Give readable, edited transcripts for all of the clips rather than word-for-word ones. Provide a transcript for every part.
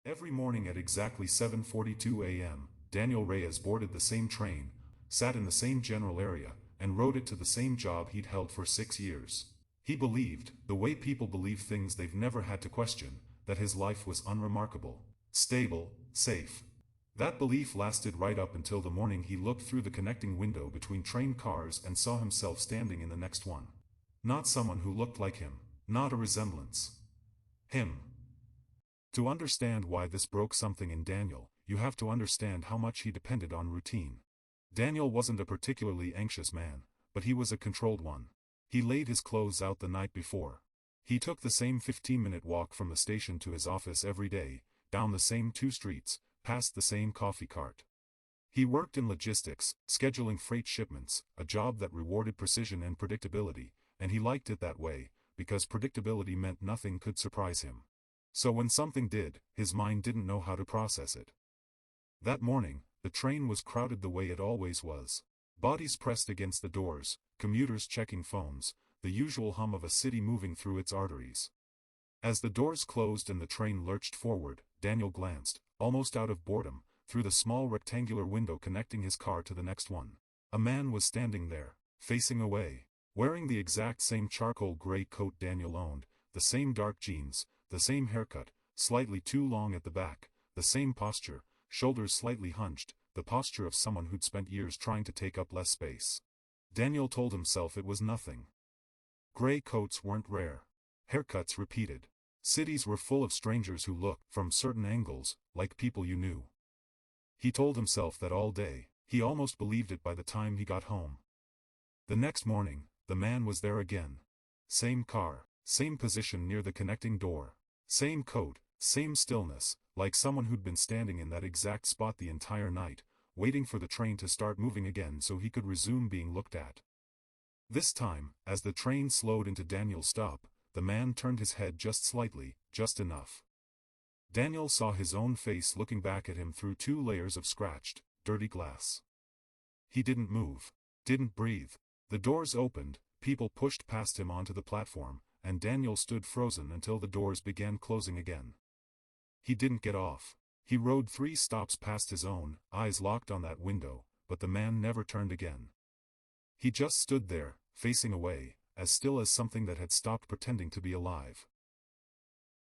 Every morning at exactly 7:42 a.m., Daniel Reyes boarded the same train, sat in the same general area, and rode it to the same job he'd held for 6 years. He believed, the way people believe things they've never had to question, that his life was unremarkable, stable, safe. That belief lasted right up until the morning he looked through the connecting window between train cars and saw himself standing in the next one. Not someone who looked like him, not a resemblance. Him. To understand why this broke something in Daniel, you have to understand how much he depended on routine. Daniel wasn't a particularly anxious man, but he was a controlled one. He laid his clothes out the night before. He took the same 15-minute walk from the station to his office every day, down the same 2 streets, past the same coffee cart. He worked in logistics, scheduling freight shipments, a job that rewarded precision and predictability, and he liked it that way, because predictability meant nothing could surprise him. So when something did, his mind didn't know how to process it. That morning, the train was crowded the way it always was. Bodies pressed against the doors, commuters checking phones, the usual hum of a city moving through its arteries. As the doors closed and the train lurched forward, Daniel glanced, almost out of boredom, through the small rectangular window connecting his car to the next one. A man was standing there, facing away, wearing the exact same charcoal gray coat Daniel owned, the same dark jeans, the same haircut, slightly too long at the back, the same posture, shoulders slightly hunched, the posture of someone who'd spent years trying to take up less space. Daniel told himself it was nothing. Gray coats weren't rare. Haircuts repeated. Cities were full of strangers who looked, from certain angles, like people you knew. He told himself that all day. He almost believed it by the time he got home. The next morning, the man was there again. Same car, same position near the connecting door. Same coat, same stillness, like someone who'd been standing in that exact spot the entire night, waiting for the train to start moving again so he could resume being looked at. This time, as the train slowed into Daniel's stop, the man turned his head just slightly, just enough. Daniel saw his own face looking back at him through 2 layers of scratched, dirty glass. He didn't move, didn't breathe. The doors opened, people pushed past him onto the platform, and Daniel stood frozen until the doors began closing again. He didn't get off. He rode 3 stops past his own, eyes locked on that window, but the man never turned again. He just stood there, facing away, as still as something that had stopped pretending to be alive.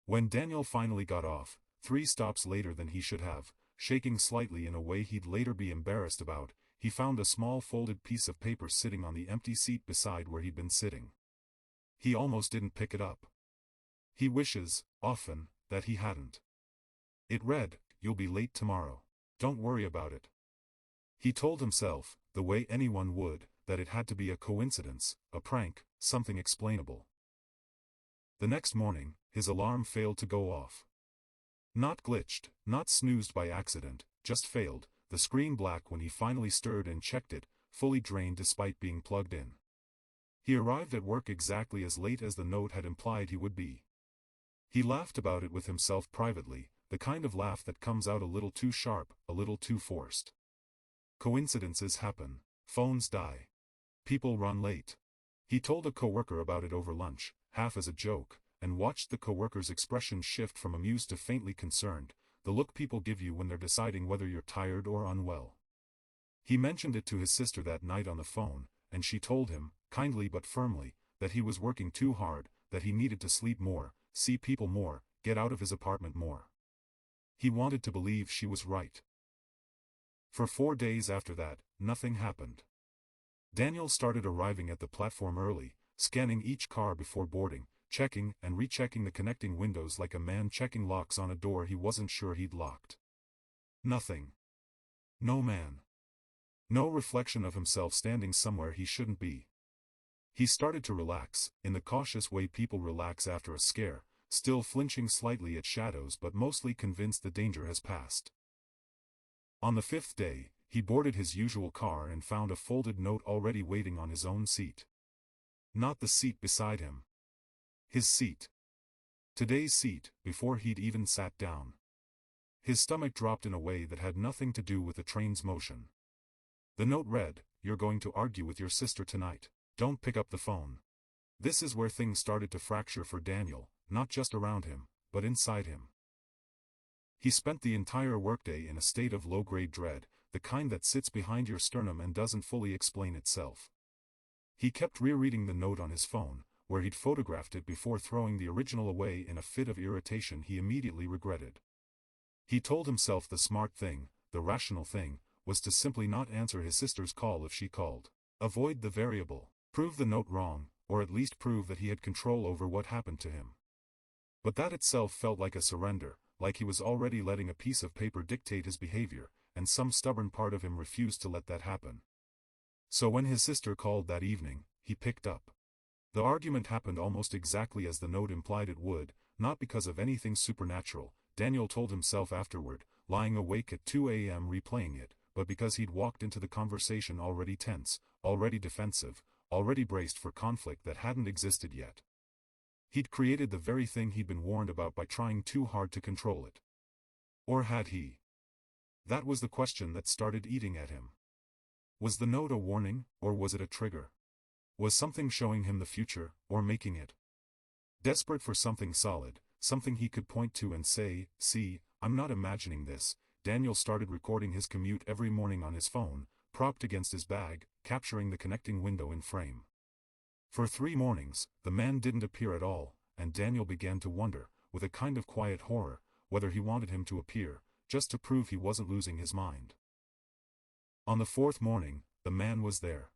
When Daniel finally got off, 3 stops later than he should have, shaking slightly in a way he'd later be embarrassed about, he found a small folded piece of paper sitting on the empty seat beside where he'd been sitting. He almost didn't pick it up. He wishes, often, that he hadn't. It read, "You'll be late tomorrow. Don't worry about it." He told himself, the way anyone would, that it had to be a coincidence, a prank, something explainable. The next morning, his alarm failed to go off. Not glitched, not snoozed by accident, just failed, the screen black when he finally stirred and checked it, fully drained despite being plugged in. He arrived at work exactly as late as the note had implied he would be. He laughed about it with himself privately, the kind of laugh that comes out a little too sharp, a little too forced. Coincidences happen. Phones die. People run late. He told a coworker about it over lunch, half as a joke, and watched the coworker's expression shift from amused to faintly concerned, the look people give you when they're deciding whether you're tired or unwell. He mentioned it to his sister that night on the phone, and she told him, kindly but firmly, that he was working too hard, that he needed to sleep more, see people more, get out of his apartment more. He wanted to believe she was right. For 4 days after that, nothing happened. Daniel started arriving at the platform early, scanning each car before boarding, checking and rechecking the connecting windows like a man checking locks on a door he wasn't sure he'd locked. Nothing. No man. No reflection of himself standing somewhere he shouldn't be. He started to relax, in the cautious way people relax after a scare, still flinching slightly at shadows but mostly convinced the danger has passed. On the 5th day, he boarded his usual car and found a folded note already waiting on his own seat. Not the seat beside him. His seat. Today's seat, before he'd even sat down. His stomach dropped in a way that had nothing to do with the train's motion. The note read, "You're going to argue with your sister tonight. Don't pick up the phone." This is where things started to fracture for Daniel, not just around him, but inside him. He spent the entire workday in a state of low-grade dread, the kind that sits behind your sternum and doesn't fully explain itself. He kept rereading the note on his phone, where he'd photographed it before throwing the original away in a fit of irritation he immediately regretted. He told himself the smart thing, the rational thing, was to simply not answer his sister's call if she called. Avoid the variable. Prove the note wrong, or at least prove that he had control over what happened to him. But that itself felt like a surrender, like he was already letting a piece of paper dictate his behavior, and some stubborn part of him refused to let that happen. So when his sister called that evening, he picked up. The argument happened almost exactly as the note implied it would, not because of anything supernatural, Daniel told himself afterward, lying awake at 2 a.m. replaying it, but because he'd walked into the conversation already tense, already defensive, already braced for conflict that hadn't existed yet. He'd created the very thing he'd been warned about by trying too hard to control it. Or had he? That was the question that started eating at him. Was the note a warning, or was it a trigger? Was something showing him the future, or making it? Desperate for something solid, something he could point to and say, "See, I'm not imagining this," Daniel started recording his commute every morning on his phone, propped against his bag, capturing the connecting window in frame. For 3 mornings, the man didn't appear at all, and Daniel began to wonder, with a kind of quiet horror, whether he wanted him to appear, just to prove he wasn't losing his mind. On the 4th morning, the man was there.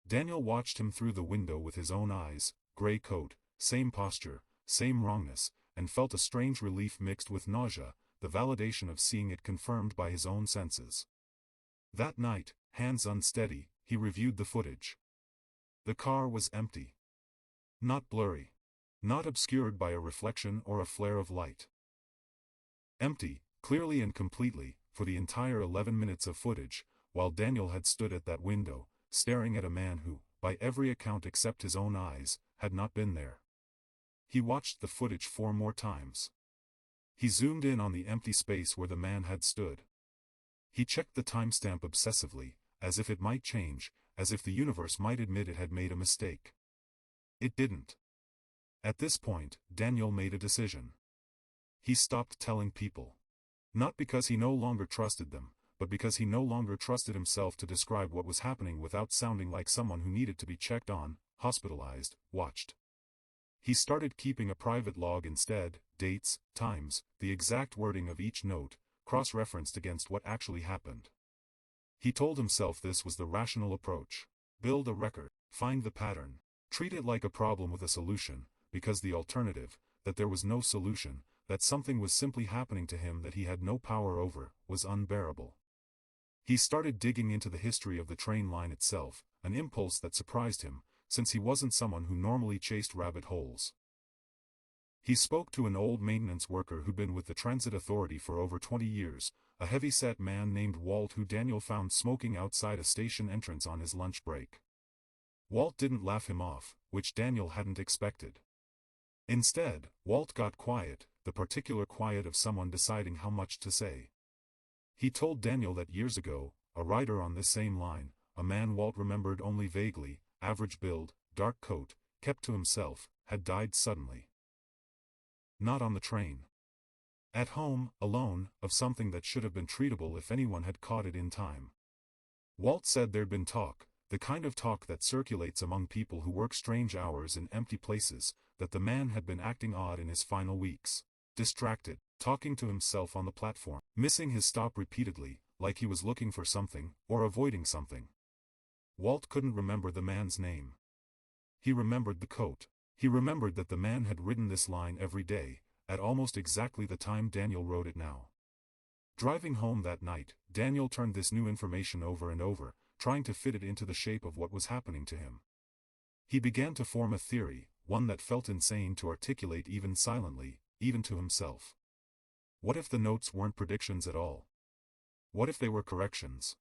Daniel watched him through the window with his own eyes, gray coat, same posture, same wrongness, and felt a strange relief mixed with nausea, the validation of seeing it confirmed by his own senses. That night, hands unsteady, he reviewed the footage. The car was empty. Not blurry. Not obscured by a reflection or a flare of light. Empty, clearly and completely, for the entire 11 minutes of footage, while Daniel had stood at that window, staring at a man who, by every account except his own eyes, had not been there. He watched the footage 4 more times. He zoomed in on the empty space where the man had stood. He checked the timestamp obsessively, as if it might change, as if the universe might admit it had made a mistake. It didn't. At this point, Daniel made a decision. He stopped telling people. Not because he no longer trusted them, but because he no longer trusted himself to describe what was happening without sounding like someone who needed to be checked on, hospitalized, watched. He started keeping a private log instead, dates, times, the exact wording of each note, cross-referenced against what actually happened. He told himself this was the rational approach. Build a record, find the pattern, treat it like a problem with a solution, because the alternative, that there was no solution, that something was simply happening to him that he had no power over, was unbearable. He started digging into the history of the train line itself, an impulse that surprised him, since he wasn't someone who normally chased rabbit holes. He spoke to an old maintenance worker who'd been with the transit authority for over 20 years, a heavy-set man named Walt who Daniel found smoking outside a station entrance on his lunch break. Walt didn't laugh him off, which Daniel hadn't expected. Instead, Walt got quiet, the particular quiet of someone deciding how much to say. He told Daniel that years ago, a rider on this same line, a man Walt remembered only vaguely, average build, dark coat, kept to himself, had died suddenly. Not on the train. At home, alone, of something that should have been treatable if anyone had caught it in time. Walt said there'd been talk, the kind of talk that circulates among people who work strange hours in empty places, that the man had been acting odd in his final weeks. Distracted, talking to himself on the platform, missing his stop repeatedly, like he was looking for something, or avoiding something. Walt couldn't remember the man's name. He remembered the coat. He remembered that the man had ridden this line every day, at almost exactly the time Daniel rode it now. Driving home that night, Daniel turned this new information over and over, trying to fit it into the shape of what was happening to him. He began to form a theory, one that felt insane to articulate even silently, even to himself. What if the notes weren't predictions at all? What if they were corrections?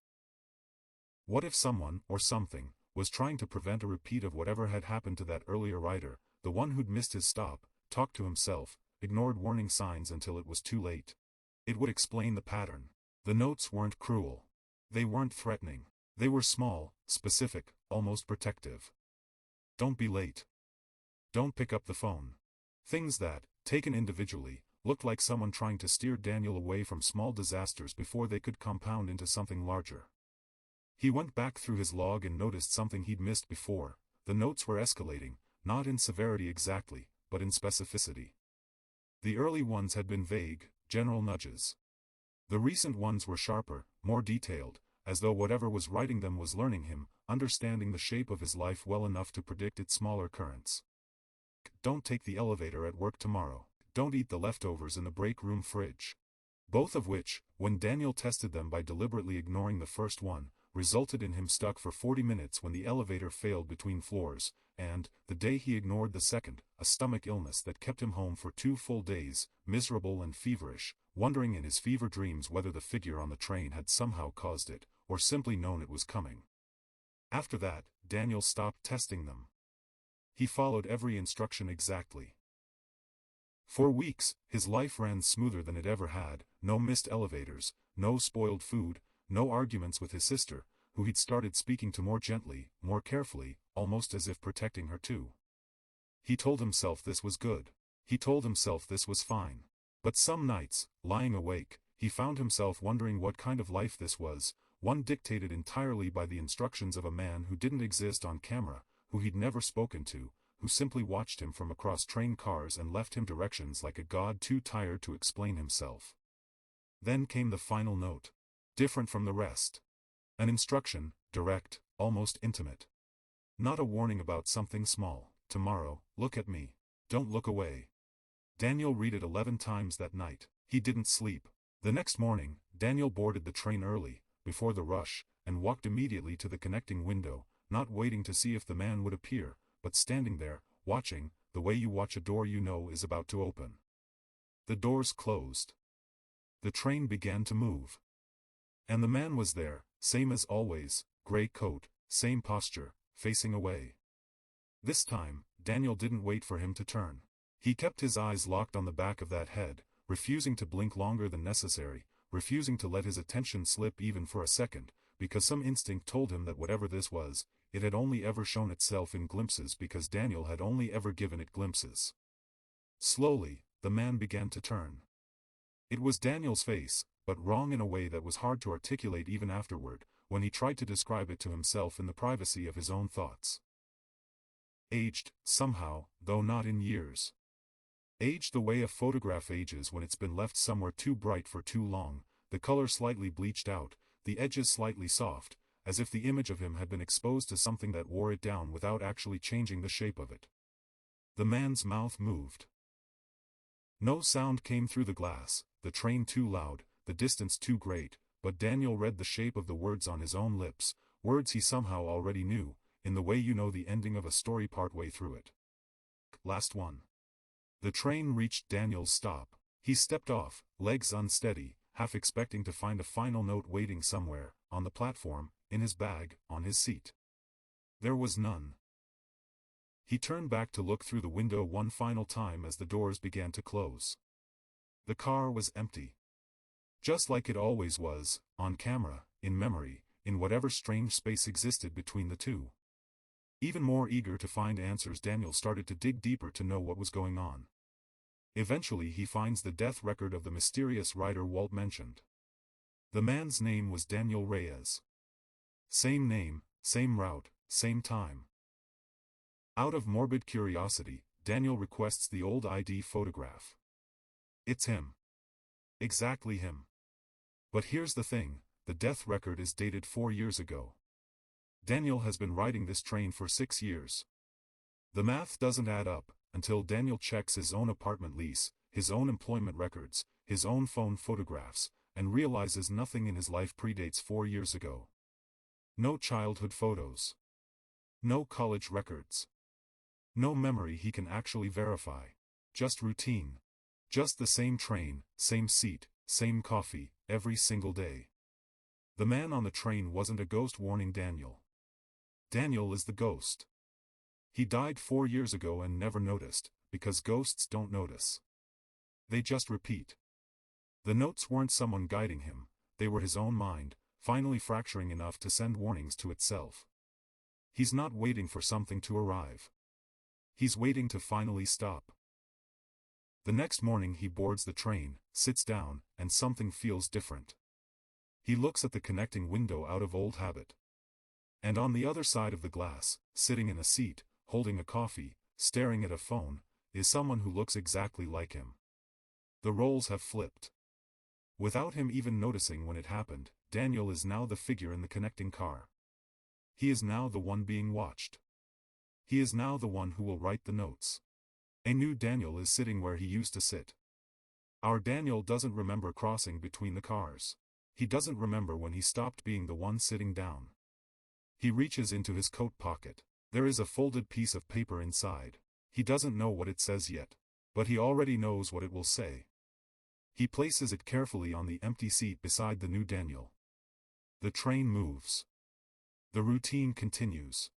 What if someone, or something, was trying to prevent a repeat of whatever had happened to that earlier rider, the one who'd missed his stop, talked to himself, ignored warning signs until it was too late? It would explain the pattern. The notes weren't cruel. They weren't threatening. They were small, specific, almost protective. Don't be late. Don't pick up the phone. Things that, taken individually, looked like someone trying to steer Daniel away from small disasters before they could compound into something larger. He went back through his log and noticed something he'd missed before. The notes were escalating, not in severity exactly, but in specificity. The early ones had been vague, general nudges. The recent ones were sharper, more detailed, as though whatever was writing them was learning him, understanding the shape of his life well enough to predict its smaller currents. Don't take the elevator at work tomorrow. Don't eat the leftovers in the break room fridge. Both of which, when Daniel tested them by deliberately ignoring the first one, resulted in him stuck for 40 minutes when the elevator failed between floors, and, the day he ignored the second, a stomach illness that kept him home for 2 full days, miserable and feverish, wondering in his fever dreams whether the figure on the train had somehow caused it, or simply known it was coming. After that, Daniel stopped testing them. He followed every instruction exactly. For weeks, his life ran smoother than it ever had, no missed elevators, no spoiled food, no arguments with his sister, who he'd started speaking to more gently, more carefully, almost as if protecting her too. He told himself this was good. He told himself this was fine. But some nights, lying awake, he found himself wondering what kind of life this was, one dictated entirely by the instructions of a man who didn't exist on camera, who he'd never spoken to, who simply watched him from across train cars and left him directions like a god too tired to explain himself. Then came the final note. Different from the rest. An instruction, direct, almost intimate. Not a warning about something small. Tomorrow, look at me. Don't look away. Daniel read it 11 times that night. He didn't sleep. The next morning, Daniel boarded the train early, before the rush, and walked immediately to the connecting window, not waiting to see if the man would appear, but standing there, watching, the way you watch a door you know is about to open. The doors closed. The train began to move. And the man was there, same as always, gray coat, same posture, facing away. This time, Daniel didn't wait for him to turn. He kept his eyes locked on the back of that head, refusing to blink longer than necessary, refusing to let his attention slip even for a second, because some instinct told him that whatever this was, it had only ever shown itself in glimpses because Daniel had only ever given it glimpses. Slowly, the man began to turn. It was Daniel's face, but wrong in a way that was hard to articulate even afterward, when he tried to describe it to himself in the privacy of his own thoughts. Aged, somehow, though not in years. Aged the way a photograph ages when it's been left somewhere too bright for too long, the color slightly bleached out, the edges slightly soft, as if the image of him had been exposed to something that wore it down without actually changing the shape of it. The man's mouth moved. No sound came through the glass, the train too loud, the distance too great, but Daniel read the shape of the words on his own lips, words he somehow already knew, in the way you know the ending of a story partway through it. Last one. The train reached Daniel's stop. He stepped off, legs unsteady, half expecting to find a final note waiting somewhere, on the platform, in his bag, on his seat. There was none. He turned back to look through the window one final time as the doors began to close. The car was empty. Just like it always was, on camera, in memory, in whatever strange space existed between the two. Even more eager to find answers, Daniel started to dig deeper to know what was going on. Eventually he finds the death record of the mysterious writer Walt mentioned. The man's name was Daniel Reyes. Same name, same route, same time. Out of morbid curiosity, Daniel requests the old ID photograph. It's him. Exactly him. But here's the thing, the death record is dated 4 years ago. Daniel has been riding this train for 6 years. The math doesn't add up, until Daniel checks his own apartment lease, his own employment records, his own phone photographs, and realizes nothing in his life predates 4 years ago. No childhood photos. No college records. No memory he can actually verify. Just routine. Just the same train, same seat, same coffee, every single day. The man on the train wasn't a ghost warning Daniel. Daniel is the ghost. He died 4 years ago and never noticed, because ghosts don't notice. They just repeat. The notes weren't someone guiding him, they were his own mind, finally fracturing enough to send warnings to itself. He's not waiting for something to arrive. He's waiting to finally stop. The next morning he boards the train, sits down, and something feels different. He looks at the connecting window out of old habit. And on the other side of the glass, sitting in a seat, holding a coffee, staring at a phone, is someone who looks exactly like him. The roles have flipped. Without him even noticing when it happened, Daniel is now the figure in the connecting car. He is now the one being watched. He is now the one who will write the notes. A new Daniel is sitting where he used to sit. Our Daniel doesn't remember crossing between the cars. He doesn't remember when he stopped being the one sitting down. He reaches into his coat pocket. There is a folded piece of paper inside. He doesn't know what it says yet. But he already knows what it will say. He places it carefully on the empty seat beside the new Daniel. The train moves. The routine continues.